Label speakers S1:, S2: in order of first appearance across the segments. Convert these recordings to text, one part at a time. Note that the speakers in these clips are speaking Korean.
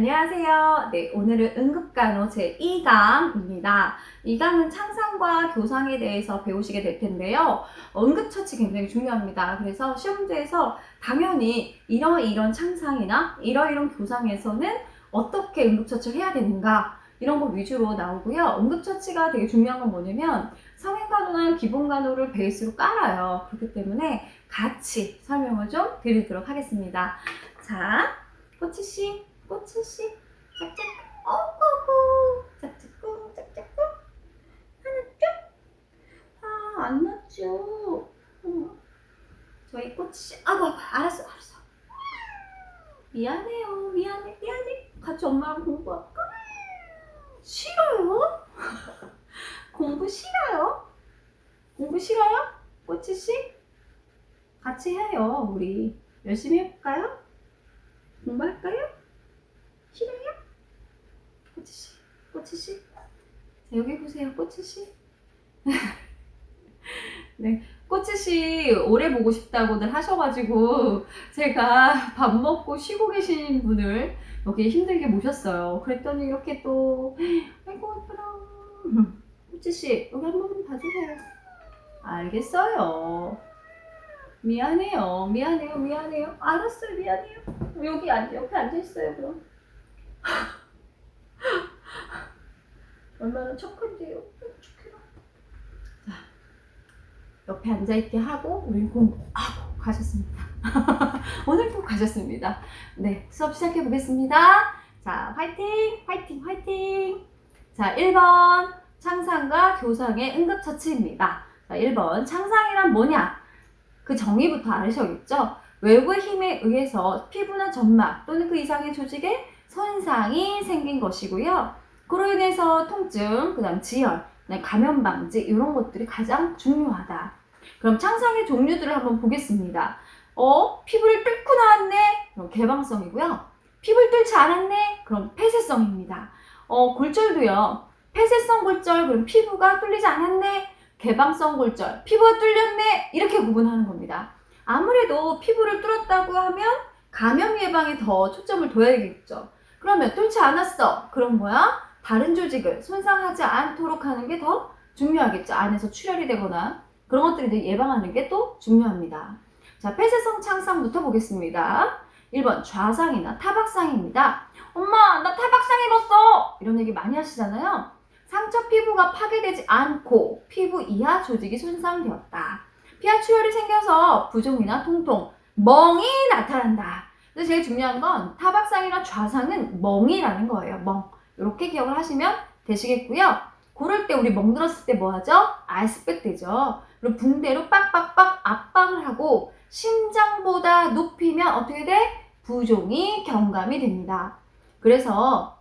S1: 안녕하세요. 네, 오늘은 응급간호 제2강입니다. 이 강은 창상과 교상에 대해서 배우시게 될 텐데요. 응급처치 굉장히 중요합니다. 그래서 시험 문제에서 당연히 이런 창상이나 이런 교상에서는 어떻게 응급처치를 해야 되는가 이런 거 위주로 나오고요. 응급처치가 되게 중요한 건 뭐냐면 성인간호나 기본간호를 베이스로 깔아요. 그렇기 때문에 같이 설명을 좀 드리도록 하겠습니다. 자, 꼬치씨. 꼬치씨, 짝짝, 어구구, 짝짝꿍, 짝짝꿍, 하나 쭉. 아, 안 났죠. 저희 꼬치씨, 아이고, 알았어. 미안해요, 미안해. 같이 엄마랑 공부할까? 싫어요? 공부 싫어요? 공부 싫어요? 꼬치씨? 같이 해요, 우리. 열심히 해볼까요? 공부할까요? 싫어요? 꼬치씨. 자, 여기 보세요, 꼬치씨. 네, 꼬치씨 오래 보고 싶다고들 하셔가지고 제가 밥 먹고 쉬고 계신 분을 여기 힘들게 모셨어요. 그랬더니 이렇게 또 아이고 예쁘라. 꼬치씨 여기 한 번만 봐주세요. 알겠어요. 미안해요. 알았어요, 미안해요. 여기 옆에 앉아있어요, 그럼. 얼마나 착한데요? 착해라. 자, 옆에 앉아있게 하고 우린 공부하고 가셨습니다. 오늘도 가셨습니다. 네, 수업 시작해 보겠습니다. 자, 화이팅! 자, 1번 창상과 교상의 응급처치입니다. 자, 1번 창상이란 뭐냐? 그 정의부터 알으셔야겠죠? 외부의 힘에 의해서 피부나 점막 또는 그 이상의 조직에 손상이 생긴 것이고요. 그로 인해서 통증, 그 다음 지혈, 감염 방지 이런 것들이 가장 중요하다. 그럼 창상의 종류들을 한번 보겠습니다. 피부를 뚫고 나왔네? 그럼 개방성이고요. 피부를 뚫지 않았네? 그럼 폐쇄성입니다. 골절도요. 폐쇄성 골절, 그럼 피부가 뚫리지 않았네? 개방성 골절, 피부가 뚫렸네? 이렇게 구분하는 겁니다. 아무래도 피부를 뚫었다고 하면 감염 예방에 더 초점을 둬야겠죠. 그러면 뚫지 않았어. 그럼 뭐야? 다른 조직을 손상하지 않도록 하는 게 더 중요하겠죠. 안에서 출혈이 되거나 그런 것들을 예방하는 게 또 중요합니다. 자, 폐쇄성 창상부터 보겠습니다. 1번 좌상이나 타박상입니다. 엄마, 나 타박상 입었어! 이런 얘기 많이 하시잖아요. 상처 피부가 파괴되지 않고 피부 이하 조직이 손상되었다. 피하 출혈이 생겨서 부종이나 통통, 멍이 나타난다. 근데 제일 중요한 건 타박상이나 좌상은 멍이라는 거예요. 멍. 이렇게 기억을 하시면 되시겠고요. 그럴 때 우리 멍들었을 때 뭐 하죠? 아이스백 되죠. 그리고 붕대로 빡빡빡 압박을 하고 심장보다 높이면 어떻게 돼? 부종이 경감이 됩니다. 그래서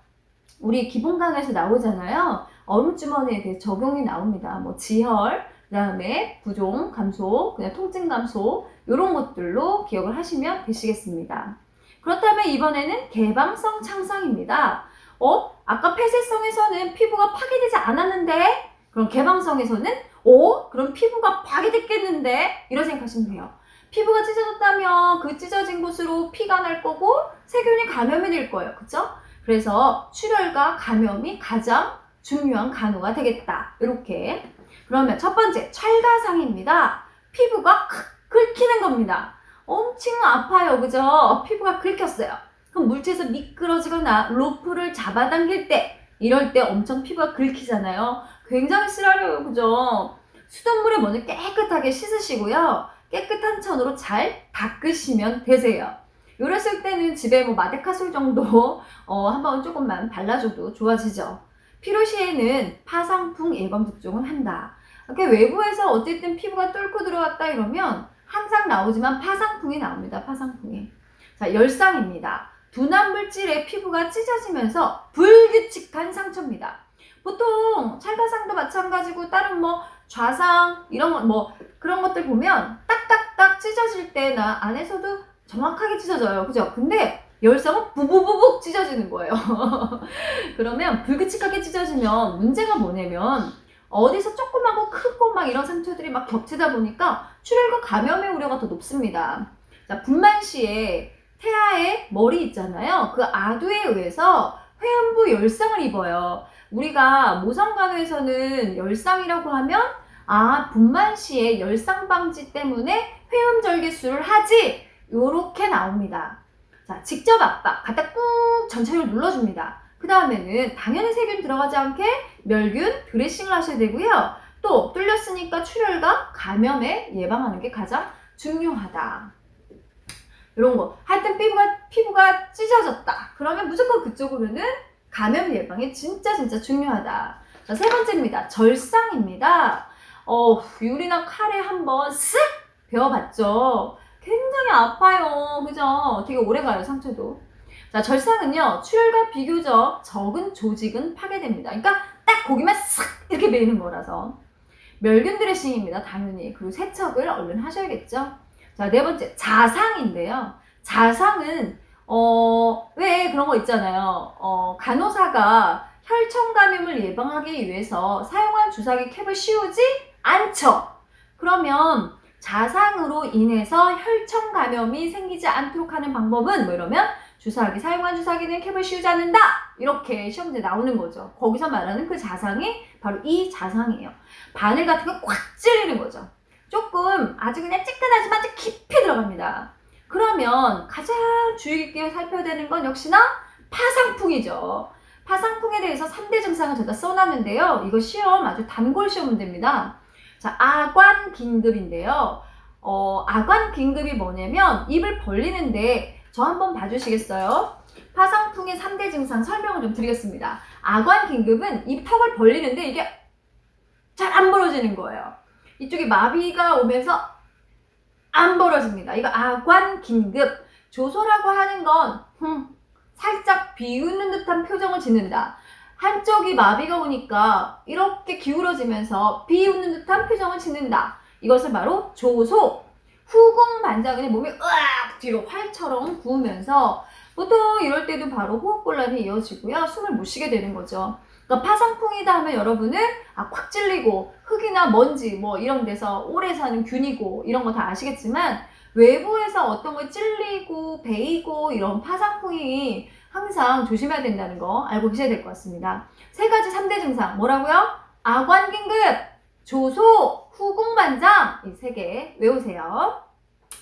S1: 우리 기본강에서 나오잖아요. 얼음주머니에 대해 적용이 나옵니다. 뭐 지혈, 그 다음에 부종 감소, 그냥 통증 감소 이런 것들로 기억을 하시면 되시겠습니다. 그렇다면 이번에는 개방성 창상입니다. 아까 폐쇄성에서는 피부가 파괴되지 않았는데 그럼 개방성에서는 그럼 피부가 파괴됐겠는데 이런 생각하시면 돼요. 피부가 찢어졌다면 그 찢어진 곳으로 피가 날 거고 세균이 감염이 될 거예요. 그쵸? 그래서 출혈과 감염이 가장 중요한 간호가 되겠다. 이렇게. 그러면 첫 번째 찰가상입니다. 피부가 긁히는 겁니다. 엄청 아파요. 그죠? 피부가 긁혔어요. 그럼 물체에서 미끄러지거나 로프를 잡아당길 때 이럴 때 엄청 피부가 긁히잖아요. 굉장히 쓰라려요. 그죠? 수돗물에 먼저 깨끗하게 씻으시고요. 깨끗한 천으로 잘 닦으시면 되세요. 이랬을 때는 집에 뭐 마데카솔 정도 한번 조금만 발라줘도 좋아지죠. 필요시에는 파상풍 예방 접종은 한다. 이렇게 외부에서 어쨌든 피부가 뚫고 들어왔다 이러면 항상 나오지만 파상풍이 나옵니다. 파상풍이. 자, 열상입니다. 둔한 물질에 피부가 찢어지면서 불규칙한 상처입니다. 보통 찰가상도 마찬가지고 다른 뭐 좌상 이런 뭐 그런 것들 보면 딱딱딱 찢어질 때나 안에서도 정확하게 찢어져요. 그죠? 근데 열상은 부부부북 찢어지는 거예요. 그러면 불규칙하게 찢어지면 문제가 뭐냐면 어디서 조그마고 크고 막 이런 상처들이 막 겹치다 보니까 출혈과 감염의 우려가 더 높습니다. 자, 분만 시에 태아의 머리 있잖아요. 그 아두에 의해서 회음부 열상을 입어요. 우리가 모성간호에서는 열상이라고 하면 분만 시에 열상 방지 때문에 회음절개술을 하지, 요렇게 나옵니다. 자, 직접 압박 갖다 꾹 전체를 눌러줍니다. 그 다음에는 당연히 세균 들어가지 않게 멸균 드레싱을 하셔야 되고요. 또 뚫렸으니까 출혈과 감염에 예방하는 게 가장 중요하다. 이런 거. 하여튼 피부가 찢어졌다. 그러면 무조건 그쪽으로는 감염 예방이 진짜 중요하다. 자, 세 번째입니다. 절상입니다. 유리나 칼에 한번 쓱 베어봤죠. 굉장히 아파요. 그죠? 되게 오래 가요, 상처도. 자, 절상은요, 출혈과 비교적 적은 조직은 파괴됩니다. 그러니까 딱 고기만 싹 이렇게 베이는 거라서. 멸균 드레싱입니다, 당연히. 그리고 세척을 얼른 하셔야겠죠. 자, 네 번째, 자상인데요. 자상은, 왜 그런 거 있잖아요. 간호사가 혈청 감염을 예방하기 위해서 사용한 주사기 캡을 씌우지 않죠. 그러면 자상으로 인해서 혈청 감염이 생기지 않도록 하는 방법은 뭐 이러면 사용한 주사기는 캡을 씌우지 않는다. 이렇게 시험지에 나오는 거죠. 거기서 말하는 그 자상이 바로 이 자상이에요. 바늘 같은 거 꽉 찔리는 거죠. 조금 아주 그냥 찌끈하지만 아주 깊이 들어갑니다. 그러면 가장 주의 깊게 살펴야 되는 건 역시나 파상풍이죠. 파상풍에 대해서 3대 증상을 제가 써놨는데요. 이거 시험 아주 단골 시험 문제입니다. 자, 아관긴급인데요. 아관긴급이 뭐냐면 입을 벌리는데 저 한번 봐주시겠어요? 파상풍의 3대 증상 설명을 좀 드리겠습니다. 아관긴급은 입 턱을 벌리는데 이게 잘 안 벌어지는 거예요. 이쪽에 마비가 오면서 안 벌어집니다. 이거 아관긴급. 조소라고 하는 건 살짝 비웃는 듯한 표정을 짓는다. 한쪽이 마비가 오니까 이렇게 기울어지면서 비웃는 듯한 표정을 짓는다. 이것을 바로 조소. 후궁반장근의 몸이 으악 뒤로 활처럼 구우면서 보통 이럴 때도 바로 호흡곤란이 이어지고요. 숨을 못 쉬게 되는 거죠. 그러니까 파상풍이다 하면 여러분은 콱 찔리고 흙이나 먼지 뭐 이런 데서 오래 사는 균이고 이런 거 다 아시겠지만 외부에서 어떤 거 찔리고 베이고 이런 파상풍이 항상 조심해야 된다는 거 알고 계셔야 될 것 같습니다. 세 가지 3대 증상 뭐라고요? 아관긴급, 조소, 후궁반장 이 세 개 외우세요.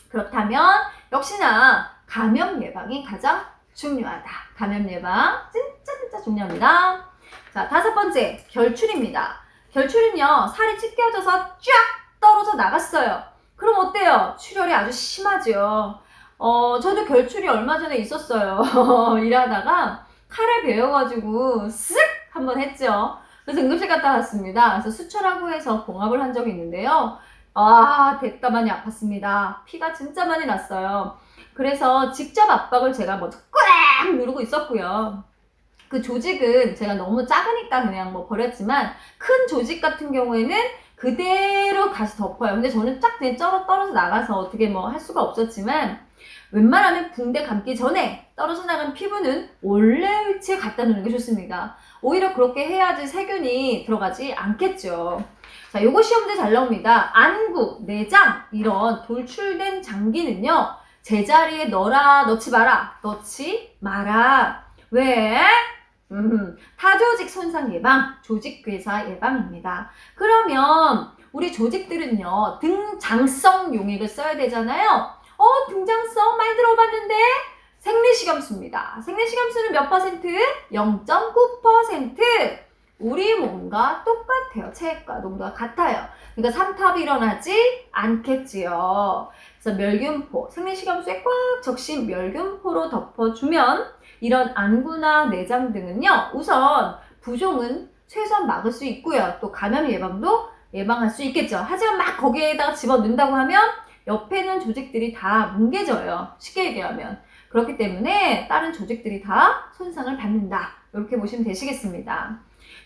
S1: 그렇다면 역시나 감염 예방이 가장 중요하다. 감염 예방 진짜 중요합니다. 자, 5번째 결출입니다. 결출은요 살이 찢겨져서 쫙 떨어져 나갔어요. 그럼 어때요? 출혈이 아주 심하죠. 저도 결출이 얼마 전에 있었어요. 일하다가 칼을 베어가지고 쓱 한번 했죠. 그래서 응급실 갔다 왔습니다. 그래서 수혈하고 해서 봉합을 한 적이 있는데요. 대따만이 아팠습니다. 피가 진짜 많이 났어요. 그래서 직접 압박을 제가 먼저 꽉 누르고 있었고요. 그 조직은 제가 너무 작으니까 그냥 뭐 버렸지만 큰 조직 같은 경우에는 그대로 다시 덮어요. 근데 저는 쫙 그냥 떨어져 나가서 어떻게 뭐 할 수가 없었지만 웬만하면 붕대 감기 전에 떨어져 나간 피부는 원래 위치에 갖다 놓는 게 좋습니다. 오히려 그렇게 해야지 세균이 들어가지 않겠죠. 자, 요거 시험제 잘 나옵니다. 안구, 내장 이런 돌출된 장기는요. 제자리에 넣지 마라. 왜? 타조직 손상 예방, 조직 괴사 예방입니다. 그러면 우리 조직들은요. 등장성 용액을 써야 되잖아요. 등장성 많이 들어봤는데 생리식염수입니다. 생리식염수는 몇 퍼센트? 0.9%. 우리 몸과 똑같아요. 체액과 농도가 같아요. 그러니까 삼탑이 일어나지 않겠지요. 그래서 멸균포, 생리식염수에 꽉 적신 멸균포로 덮어주면 이런 안구나 내장 등은요. 우선 부종은 최소한 막을 수 있고요. 또 감염 예방도 예방할 수 있겠죠. 하지만 막 거기에다가 집어넣는다고 하면 옆에 있는 조직들이 다 뭉개져요. 쉽게 얘기하면. 그렇기 때문에 다른 조직들이 다 손상을 받는다. 이렇게 보시면 되시겠습니다.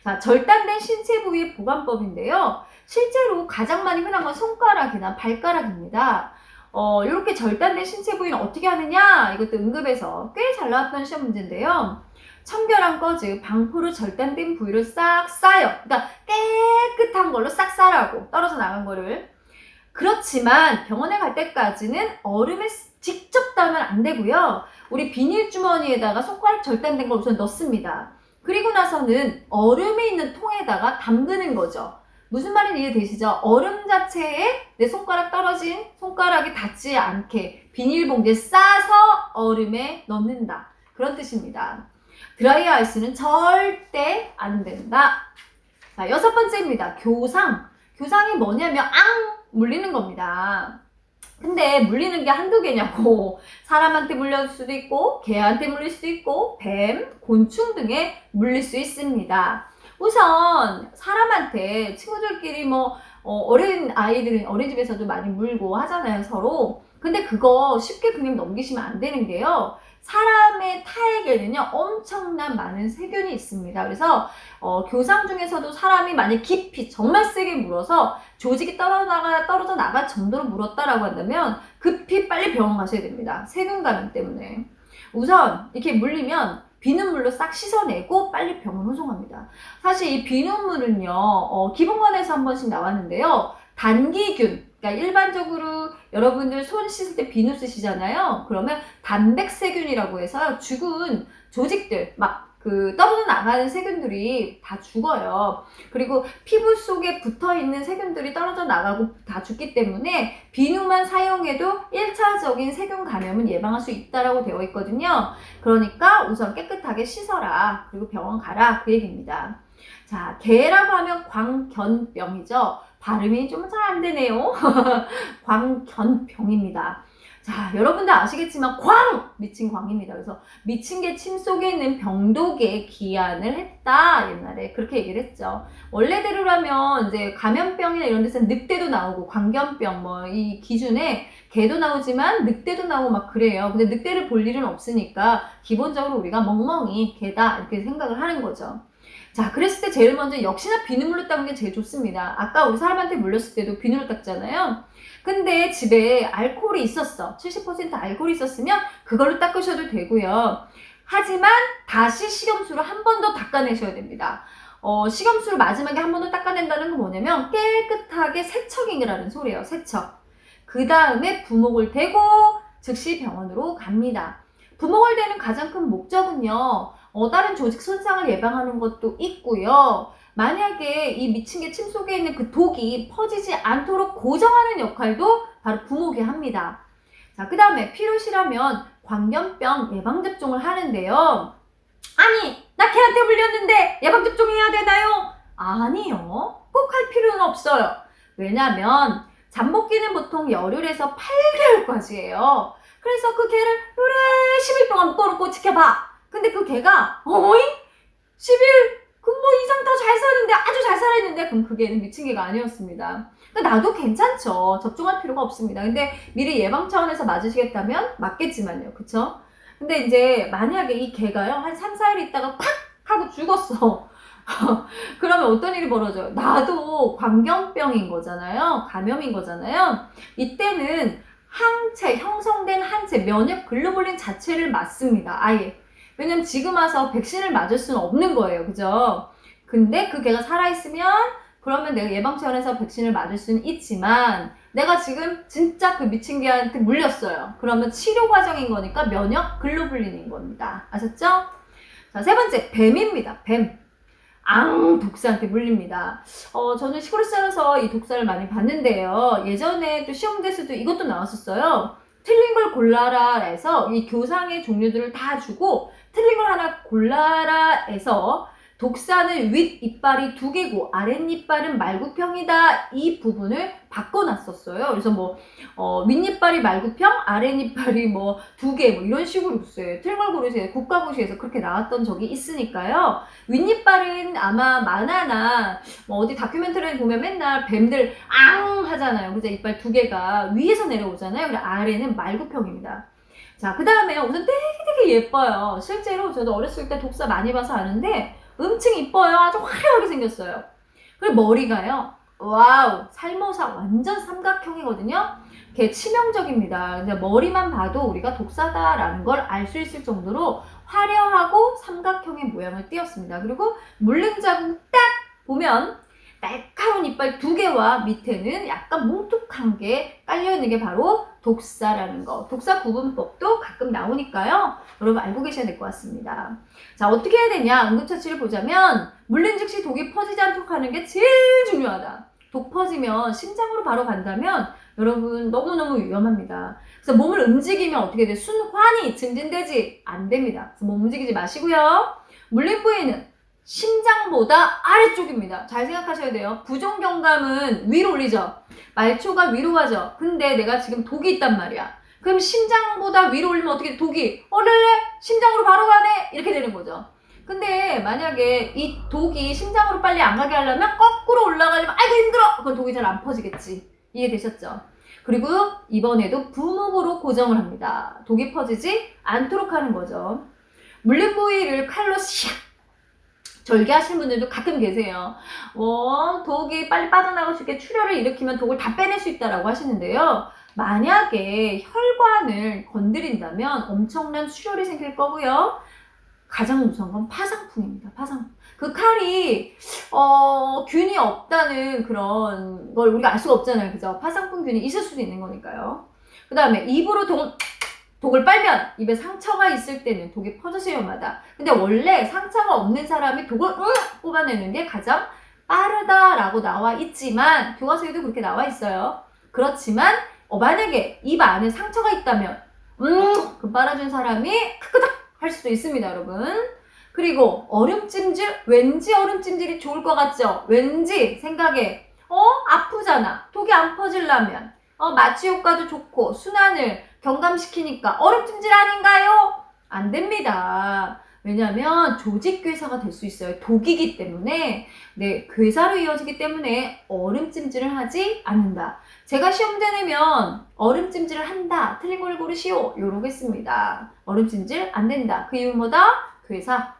S1: 자, 절단된 신체 부위의 보관법인데요. 실제로 가장 많이 흔한 건 손가락이나 발가락입니다. 이렇게 절단된 신체 부위는 어떻게 하느냐? 이것도 응급에서 꽤 잘 나왔던 시험 문제인데요. 청결한 거, 즉 방포로 절단된 부위를 싹 싸요. 그러니까 깨끗한 걸로 싹 싸라고, 떨어져 나간 거를. 그렇지만 병원에 갈 때까지는 얼음에 직접 따면 안 되고요. 우리 비닐 주머니에다가 손가락 절단된 걸 우선 넣습니다. 그리고 나서는 얼음이 있는 통에다가 담그는 거죠. 무슨 말인지 이해되시죠? 얼음 자체에 내 손가락 떨어진 손가락이 닿지 않게 비닐봉지에 싸서 얼음에 넣는다. 그런 뜻입니다. 드라이 아이스는 절대 안 된다. 자, 6번째입니다. 교상. 교상이 뭐냐면 물리는 겁니다. 근데 물리는 게 한두 개냐고. 사람한테 물릴 수도 있고 개한테 물릴 수도 있고 뱀, 곤충 등에 물릴 수 있습니다. 우선 사람한테 친구들끼리 어린 아이들은 어린이집에서도 많이 물고 하잖아요, 서로. 근데 그거 쉽게 그냥 넘기시면 안 되는 게요. 사람의 타액에는요 엄청난 많은 세균이 있습니다. 그래서 교상 중에서도 사람이 만약 깊이 정말 세게 물어서 조직이 떨어져 나갈 정도로 물었다라고 한다면 급히 빨리 병원 가셔야 됩니다. 세균 감염 때문에. 우선 이렇게 물리면 비눗물로 싹 씻어내고 빨리 병원 후송합니다. 사실 이 비눗물은요 기본관에서 한 번씩 나왔는데요. 단기균, 그러니까 일반적으로 여러분들 손 씻을 때 비누 쓰시잖아요. 그러면 단백세균이라고 해서 죽은 조직들, 떨어져 나가는 세균들이 다 죽어요. 그리고 피부 속에 붙어 있는 세균들이 떨어져 나가고 다 죽기 때문에 비누만 사용해도 1차적인 세균 감염은 예방할 수 있다라고 되어 있거든요. 그러니까 우선 깨끗하게 씻어라. 그리고 병원 가라. 그 얘기입니다. 자, 개라고 하면 광견병이죠. 발음이 좀 잘 안 되네요. 광견병입니다. 자, 여러분들 아시겠지만 미친 광입니다. 그래서 미친 게 침 속에 있는 병독에 기한을 했다. 옛날에 그렇게 얘기를 했죠. 원래대로라면 이제 감염병이나 이런 데서는 늑대도 나오고 광견병 이 기준에 개도 나오지만 늑대도 나오고 막 그래요. 근데 늑대를 볼 일은 없으니까 기본적으로 우리가 멍멍이 개다 이렇게 생각을 하는 거죠. 자, 그랬을 때 제일 먼저 역시나 비눗물로 닦는 게 제일 좋습니다. 아까 우리 사람한테 물렸을 때도 비누로 닦잖아요. 근데 집에 알코올이 있었어. 70% 알코올이 있었으면 그걸로 닦으셔도 되고요. 하지만 다시 식염수로 한 번 더 닦아내셔야 됩니다. 식염수로 마지막에 한 번 더 닦아낸다는 건 뭐냐면 깨끗하게 세척이라는 소리예요. 세척. 그 다음에 부목을 대고 즉시 병원으로 갑니다. 부목을 대는 가장 큰 목적은요. 다른 조직 손상을 예방하는 것도 있고요. 만약에 이 미친 개 침 속에 있는 그 독이 퍼지지 않도록 고정하는 역할도 바로 부목이 합니다. 자, 그 다음에 필요시라면 광견병 예방접종을 하는데요. 아니, 나 개한테 물렸는데 예방접종 해야 되나요? 아니요. 꼭 할 필요는 없어요. 왜냐면 잠복기는 보통 열흘에서 8개월까지예요. 그래서 그 개를 요래 10일 동안 묶어놓고 지켜봐. 근데 그 개가 10일 이상 더 잘 사는데 아주 잘 살아있는데 그럼 그 개는 미친 개가 아니었습니다. 그러니까 나도 괜찮죠. 접종할 필요가 없습니다. 근데 미리 예방 차원에서 맞으시겠다면 맞겠지만요. 그쵸? 근데 이제 만약에 이 개가요 한 3, 4일 있다가 콱 하고 죽었어. 그러면 어떤 일이 벌어져요? 나도 광견병인 거잖아요. 감염인 거잖아요. 이때는 형성된 항체, 면역 글로불린 자체를 맞습니다. 아예. 왜냐면 지금 와서 백신을 맞을 수는 없는 거예요. 그죠? 근데 그 개가 살아있으면 그러면 내가 예방 차원에서 백신을 맞을 수는 있지만 내가 지금 진짜 그 미친 개한테 물렸어요. 그러면 치료 과정인 거니까 면역 글로불린인 겁니다. 아셨죠? 자, 세 번째, 뱀입니다. 뱀. 독사한테 물립니다. 저는 시골에 살아서 이 독사를 많이 봤는데요. 예전에 또 시험대에서도 이것도 나왔었어요. 틀린 걸 골라라 해서 이 교상의 종류들을 다 주고 틀린 걸 하나 골라라 해서 독사는 윗 이빨이 2개고 아랫이빨은 말구평이다. 이 부분을 바꿔놨었어요. 그래서 윗이빨이 말구평, 아랫이빨이 2개 이런 식으로 있어요. 틀린 걸 고르세요. 국가고시에서 그렇게 나왔던 적이 있으니까요. 윗이빨은 아마 만화나 어디 다큐멘터리에 보면 맨날 뱀들 하잖아요. 그죠? 이빨 2개가 위에서 내려오잖아요. 그리고 아래는 말구평입니다. 자, 그 다음에 우선 되게 예뻐요. 실제로 저도 어렸을 때 독사 많이 봐서 아는데 엄청 이뻐요. 아주 화려하게 생겼어요. 그리고 머리가요. 와우, 살모사 완전 삼각형이거든요. 걔 치명적입니다. 그냥 머리만 봐도 우리가 독사다라는 걸 알 수 있을 정도로 화려하고 삼각형의 모양을 띄었습니다. 그리고 물린 자국 딱 보면 날카로운 이빨 2개와 밑에는 약간 뭉툭한 게 깔려있는 게 바로 독사라는 거. 독사 구분법도 가끔 나오니까요. 여러분 알고 계셔야 될 것 같습니다. 자, 어떻게 해야 되냐? 응급처치를 보자면 물린 즉시 독이 퍼지지 않도록 하는 게 제일 중요하다. 독 퍼지면 심장으로 바로 간다면 여러분 너무너무 위험합니다. 그래서 몸을 움직이면 어떻게 돼? 순환이 증진되지 안 됩니다. 그래서 몸 움직이지 마시고요. 물린 부위는 심장보다 아래쪽입니다. 잘 생각하셔야 돼요. 부종경감은 위로 올리죠. 말초가 위로 가죠. 근데 내가 지금 독이 있단 말이야. 그럼 심장보다 위로 올리면 어떻게 돼? 독이 어레레 심장으로 바로 가네 이렇게 되는 거죠. 근데 만약에 이 독이 심장으로 빨리 안 가게 하려면 거꾸로 올라가려면 아이고 힘들어! 그건 독이 잘 안 퍼지겠지. 이해되셨죠? 그리고 이번에도 부목으로 고정을 합니다. 독이 퍼지지 않도록 하는 거죠. 물린 부위를 칼로 샥 절개하시는 분들도 가끔 계세요. 독이 빨리 빠져나갈 수 있게 출혈을 일으키면 독을 다 빼낼 수 있다라고 하시는데요. 만약에 혈관을 건드린다면 엄청난 출혈이 생길 거고요. 가장 무서운 건 파상풍입니다. 파상풍. 그 칼이 균이 없다는 그런 걸 우리가 알 수가 없잖아요. 그죠? 파상풍균이 있을 수도 있는 거니까요. 그 다음에 입으로 독을 빨면 입에 상처가 있을 때는 독이 퍼져서 위험하다. 근데 원래 상처가 없는 사람이 독을 뽑아내는 게 가장 빠르다라고 나와 있지만 교과서에도 그렇게 나와 있어요. 그렇지만 만약에 입 안에 상처가 있다면 그 빨아준 사람이 크크닥 할 수도 있습니다, 여러분. 그리고 얼음찜질, 왠지 얼음찜질이 좋을 것 같죠? 왠지 생각에 아프잖아. 독이 안 퍼지려면 마취 효과도 좋고 순환을 경감시키니까 얼음찜질 아닌가요? 안 됩니다. 왜냐하면 조직괴사가 될 수 있어요. 독이기 때문에 괴사로 이어지기 때문에 얼음찜질을 하지 않는다. 제가 시험제 내면 얼음찜질을 한다. 틀린 걸 고르시오. 요러겠습니다. 얼음찜질 안 된다. 그 이유는 뭐다? 괴사.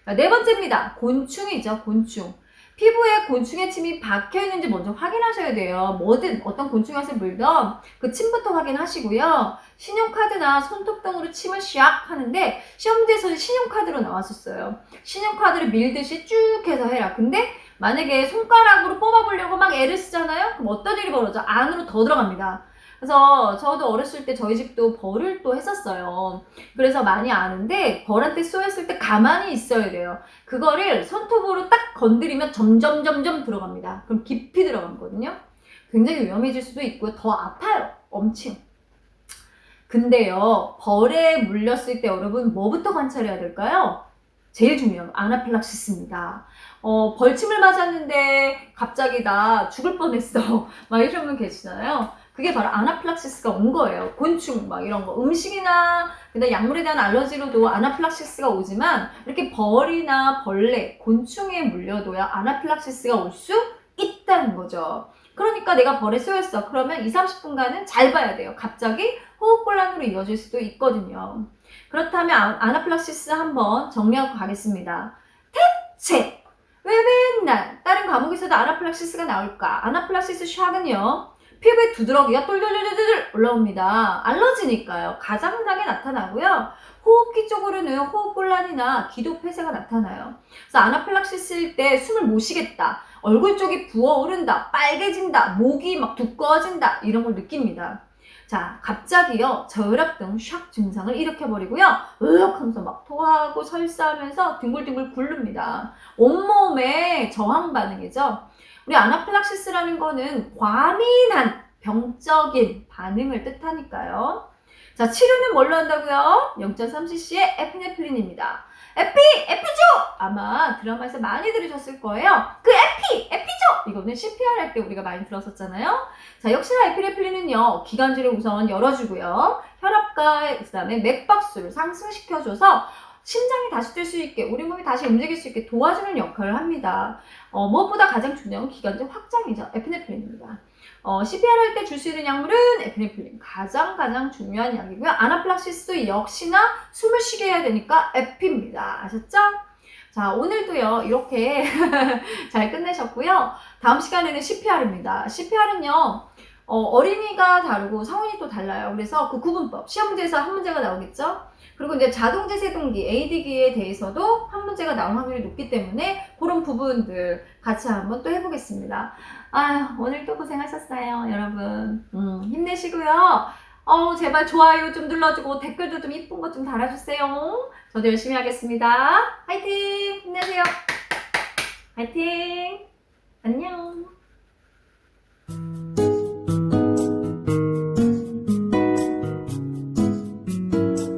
S1: 자, 네 번째입니다. 곤충이죠. 곤충. 피부에 곤충의 침이 박혀있는지 먼저 확인하셔야 돼요. 뭐든 어떤 곤충한테 물던 그 침부터 확인하시고요. 신용카드나 손톱 등으로 침을 샥 하는데 시험지에서는 신용카드로 나왔었어요. 신용카드를 밀듯이 쭉 해서 해라. 근데 만약에 손가락으로 뽑아보려고 막 애를 쓰잖아요? 그럼 어떤 일이 벌어져? 안으로 더 들어갑니다. 그래서 저도 어렸을 때 저희 집도 벌을 또 했었어요. 그래서 많이 아는데 벌한테 쏘였을 때 가만히 있어야 돼요. 그거를 손톱으로 딱 건드리면 점점 들어갑니다. 그럼 깊이 들어가거든요. 굉장히 위험해질 수도 있고요. 더 아파요. 엄청. 근데요. 벌에 물렸을 때 여러분 뭐부터 관찰해야 될까요? 제일 중요한 아나필락시스입니다. 벌침을 맞았는데 갑자기 나 죽을 뻔했어. 막 이런 분 계시잖아요. 그게 바로 아나필락시스가 온 거예요. 곤충 막 이런 거 음식이나 그다음 약물에 대한 알러지로도 아나필락시스가 오지만 이렇게 벌이나 벌레, 곤충에 물려도야 아나필락시스가 올 수 있다는 거죠. 그러니까 내가 벌에 쏘였어. 그러면 2-30분간은 잘 봐야 돼요. 갑자기 호흡곤란으로 이어질 수도 있거든요. 그렇다면 아나필락시스 한번 정리하고 가겠습니다. 대체 왜 맨날 다른 과목에서도 아나필락시스가 나올까? 아나필락시스 샥은요. 피부에 두드러기가 똘똘똘똘 올라옵니다. 알러지니까요. 가장자게 나타나고요. 호흡기 쪽으로는 호흡곤란이나 기도폐쇄가 나타나요. 그래서 아나필락시스일 때 숨을 못 쉬겠다. 얼굴 쪽이 부어오른다. 빨개진다. 목이 막 두꺼워진다. 이런 걸 느낍니다. 자, 갑자기요. 저혈압 등 샥 증상을 일으켜버리고요. 으악 하면서 막 토하고 설사하면서 뒹굴뒹굴 굴릅니다. 온몸에 저항 반응이죠. 우리 아나필락시스라는 거는 과민한 병적인 반응을 뜻하니까요. 자, 치료는 뭘로 한다고요? 0.3cc의 에피네프린입니다. 에피죠! 아마 드라마에서 많이 들으셨을 거예요. 그 에피죠! 이거는 CPR 할 때 우리가 많이 들었었잖아요. 자, 역시나 에피네프린은요, 기관지를 우선 열어주고요. 혈압과 그 다음에 맥박수를 상승시켜줘서 심장이 다시 뛸 수 있게, 우리 몸이 다시 움직일 수 있게 도와주는 역할을 합니다. 무엇보다 가장 중요한 기관지 확장이죠. 에피네프린입니다. CPR 할 때 줄 수 있는 약물은 에피네프린. 가장 중요한 약이고요. 아나필락시스도 역시나 숨을 쉬게 해야 되니까 에피입니다. 아셨죠? 자, 오늘도요, 이렇게 잘 끝내셨고요. 다음 시간에는 CPR입니다. CPR은요, 어린이가 다르고 성인이 또 달라요. 그래서 그 구분법, 시험 문제에서 한 문제가 나오겠죠? 그리고 이제 자동제 세동기, AED기에 대해서도 한 문제가 나올 확률이 높기 때문에 그런 부분들 같이 한번 또 해보겠습니다. 아유, 오늘 또 고생하셨어요, 여러분. 힘내시고요. 제발 좋아요 좀 눌러주고 댓글도 좀 이쁜 거 좀 달아주세요. 저도 열심히 하겠습니다. 화이팅! 힘내세요. 화이팅! 안녕.